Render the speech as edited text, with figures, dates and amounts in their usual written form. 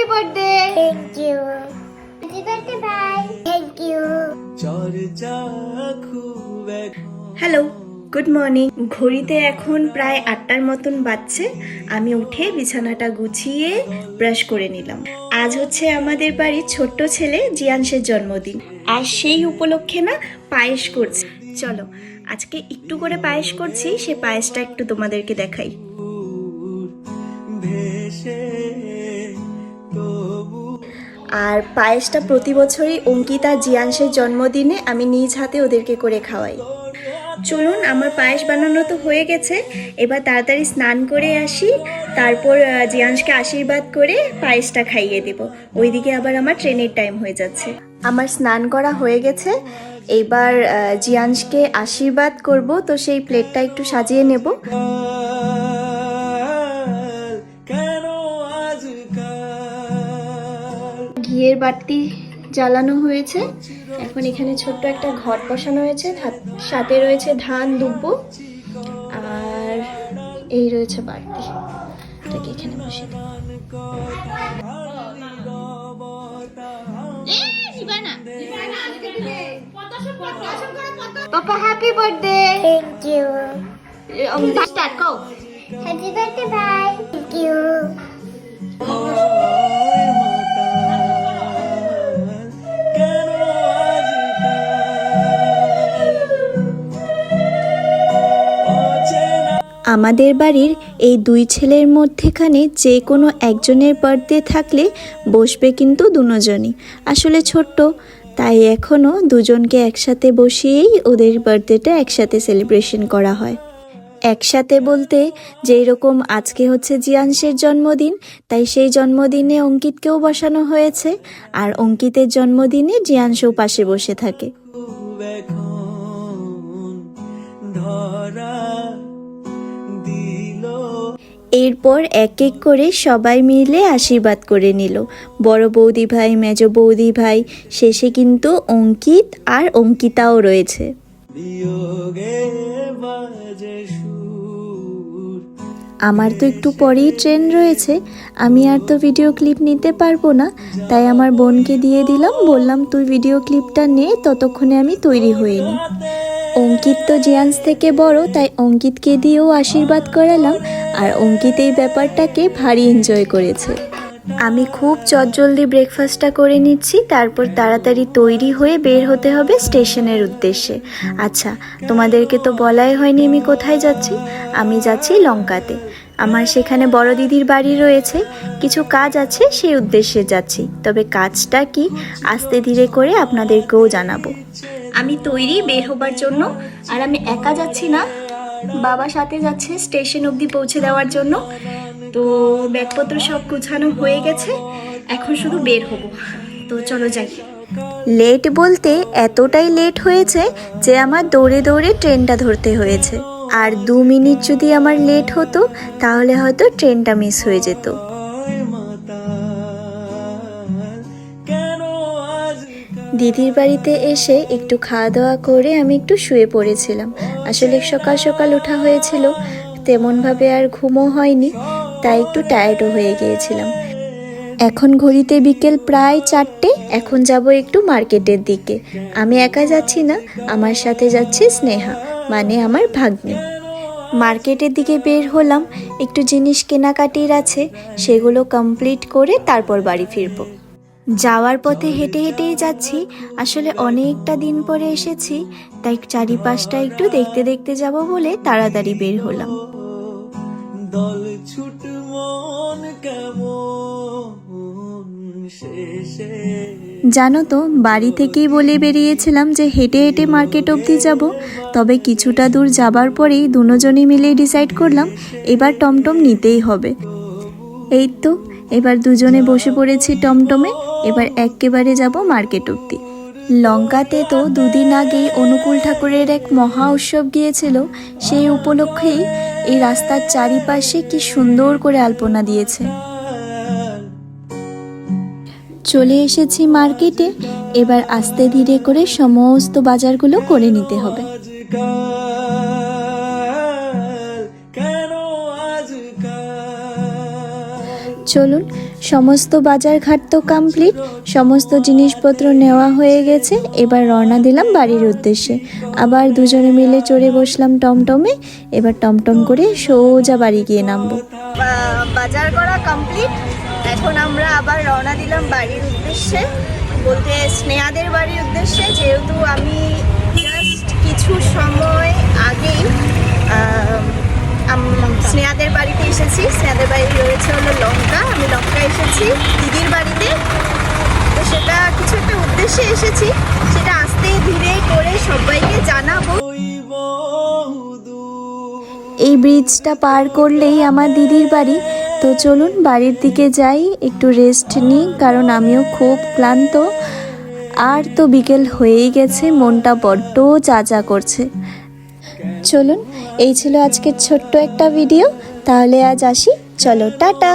happy birthday. Thank you. Happy birthday, bye. Thank you. Hello, good morning. ঘড়িতে এখন প্রায় 8টার মতন বাজছে। আমি উঠে বিছানাটা গুছিয়ে ব্রাশ করে নিলাম। আজ হচ্ছে আমাদের বাড়ির ছোট্ট ছেলে জিয়াংশের জন্মদিন, আর সেই উপলক্ষে না পায়েস করছি। চলো আজকে একটু করে পায়েস করছি, সে পায়েসটা একটু তোমাদেরকে দেখাই। আর পায়েসটা প্রতি বছরই অঙ্কিত আর জিয়াংশের জন্মদিনে আমি নিজ হাতে ওদেরকে করে খাওয়াই। চলুন, আমার পায়েস বানানো তো হয়ে গেছে, এবার তাড়াতাড়ি স্নান করে আসি, তারপর জিয়াংশকে আশীর্বাদ করে পায়েসটা খাইয়ে দেব। ওইদিকে আবার আমার ট্রেনের টাইম হয়ে যাচ্ছে। আমার স্নান করা হয়ে গেছে, এবার জিয়াংশকে আশীর্বাদ করব, তো সেই প্লেটটা একটু সাজিয়ে নেব। ঘিয়ের বাতি জ্বালানো হয়েছে, এখন এখানে ছোট্ট একটা ঘট বসানো হয়েছে, সাথে রয়েছে ধান দুব্ব, আর এই রয়েছে বাড়তি, এটাকে এখানে বসিয়ে দেব। Papa, happy birthday. Thank you. Start, go. Happy birthday, bye. Thank you. আমাদের বাড়ির এই দুই ছেলের মধ্যেখানে যে কোনো একজনের বার্থডে থাকলে বসবে কিন্তু দুজনই। আসলে ছোট্ট, তাই এখনও দুজনকে একসাথে বসিয়েই ওদের বার্থডেটা একসাথে সেলিব্রেশন করা হয়। একসাথে বলতে যেই রকম আজকে হচ্ছে জিয়াংশের জন্মদিন, তাই সেই জন্মদিনে অঙ্কিতকেও বসানো হয়েছে, আর অঙ্কিতের জন্মদিনে জিয়াংশও পাশে বসে থাকে। এরপর এক এক করে সবাই মিলে আশীর্বাদ করে নিল। বড় বৌদি ভাই, মেজ বৌদি ভাই, শেষে কিন্তু অঙ্কিত আর অঙ্কিতাও রয়েছে। আমার তো একটু পরেই ট্রেন রয়েছে, আমি আর তো ভিডিও ক্লিপ নিতে পারবো না, তাই আমার বোনকে দিয়ে দিলাম, বললাম তুই ভিডিও ক্লিপটা নে, ততক্ষণে আমি তৈরি হয়ে নিই। অঙ্কিত তো জিয়াংশ থেকে বড়, তাই অঙ্কিতকে দিয়েও আশীর্বাদ করালাম, আর অঙ্কিত এই ব্যাপারটাকে ভারী এনজয় করেছে। আমি খুব চটজলদি ব্রেকফাস্টটা করে নিচ্ছি, তারপর তাড়াতাড়ি তৈরি হয়ে বের হতে হবে স্টেশনের উদ্দেশ্যে। আচ্ছা, তোমাদেরকে তো বলাই হয়নি আমি কোথায় যাচ্ছি। আমি যাচ্ছি লঙ্কাতে, আমার সেখানে বড় দিদির বাড়ি রয়েছে, কিছু কাজ আছে, সেই উদ্দেশ্যে যাচ্ছি। তবে কাজটা কি আস্তে ধীরে করে আপনাদেরকেও জানাবো। আমি তৈরি বের হবার জন্য, আর আমি একা যাচ্ছি না, বাবা সাথে যাচ্ছে স্টেশন অবধি পৌঁছে দেওয়ার জন্য। তো ব্যাগপত্র সব গুছানো হয়ে গেছে, এখন শুধু বের হব। তো চলো যাই। লেট বলতে এতটাই লেট হয়েছে যে আমার দৌড়ে দৌড়ে ট্রেনটা ধরতে হয়েছে, আর 2 মিনিট যদি আমার লেট হতো তাহলে হয়তো ট্রেনটা মিস হয়ে যেত। দিদির বাড়িতে এসে একটু খাওয়া দাওয়া করে আমি একটু শুয়ে পড়েছিলাম। আসলে সকাল সকাল ওঠা হয়েছিল, তেমনভাবে আর ঘুমও হয়নি, তাই একটু টায়ার্ডও হয়ে গিয়েছিলাম। এখন ঘড়িতে বিকেল প্রায় 4টে, এখন যাব একটু মার্কেটের দিকে। আমি একা যাচ্ছি না, আমার সাথে যাচ্ছে স্নেহা, মানে আমার ভাগ্নি। মার্কেটের দিকে বের হলাম, একটু জিনিস কেনাকাটির আছে, সেগুলো কমপ্লিট করে তারপর বাড়ি ফিরবো। যাওয়ার পথে হেঁটে হেঁটেই যাচ্ছি, আসলে অনেকটা দিন পরে এসেছি, তাই চারিপাশটা একটু দেখতে দেখতে যাব বলে তাড়াতাড়ি বের হলাম। জানো তো, বাড়ি থেকেই বলে বেরিয়েছিলাম যে হেঁটে হেঁটে মার্কেট অবধি যাব, তবে কিছুটা দূর যাবার পরেই দুজনই মিলে ডিসাইড করলাম এবার টমটম নিতেই হবে। এই তো এবার দুজনে বসে পড়েছি টমটমে, এবার একেবারে যাব মার্কেট অবধি। লঙ্কাতে তো 2 দিন আগেই অনুকূল ঠাকুরের এক মহা উৎসব গিয়েছিল, সেই উপলক্ষেই এই রাস্তার চারিপাশে কি সুন্দর করে আলপনা দিয়েছে। চলে এসেছি মার্কেটে, এবার আস্তে ধীরে করে সমস্ত বাজারগুলো করে নিতে হবে। চলুন সমস্ত বাজার ঘাট তো কমপ্লিট, সমস্ত জিনিসপত্র নেওয়া হয়ে গেছে। এবার রওনা দিলাম বাড়ির উদ্দেশ্যে। আবার দুজনে মিলে চড়ে বসলাম টমটমে। এবার টমটম করে সোজা বাড়ি গিয়ে নামবো। বাজার করা কমপ্লিট, এখন আমরা আবার রওনা দিলাম বাড়ির উদ্দেশ্যে, বলতে স্নেহাদের বাড়ির উদ্দেশ্যে। যেহেতু আমি জাস্ট কিছু সময় আগেই স্নেহাদের বাড়িতে এসেছি। স্নেহাদের বাড়ি রয়েছে হলো লঙ্কা, আমি লঙ্কা এসেছি দিদির বাড়িতে। তো সেটা কিছু একটা উদ্দেশ্যে এসেছি, সেটা আস্তে ধীরে করে সবাইকে জানাবো। এই ব্রিজটা পার করলেই আমার দিদির বাড়ি। তো চলুন বাড়ির দিকে যাই, একটু রেস্ট নিই, কারণ আমিও খুব ক্লান্ত। আর তো বিকেল হয়েই গেছে, মনটা বড্ড চাচা করছে। চলুন, এই ছিল আজকের ছোট্ট একটা ভিডিও। তাহলে আজ আসি, চলো টাটা।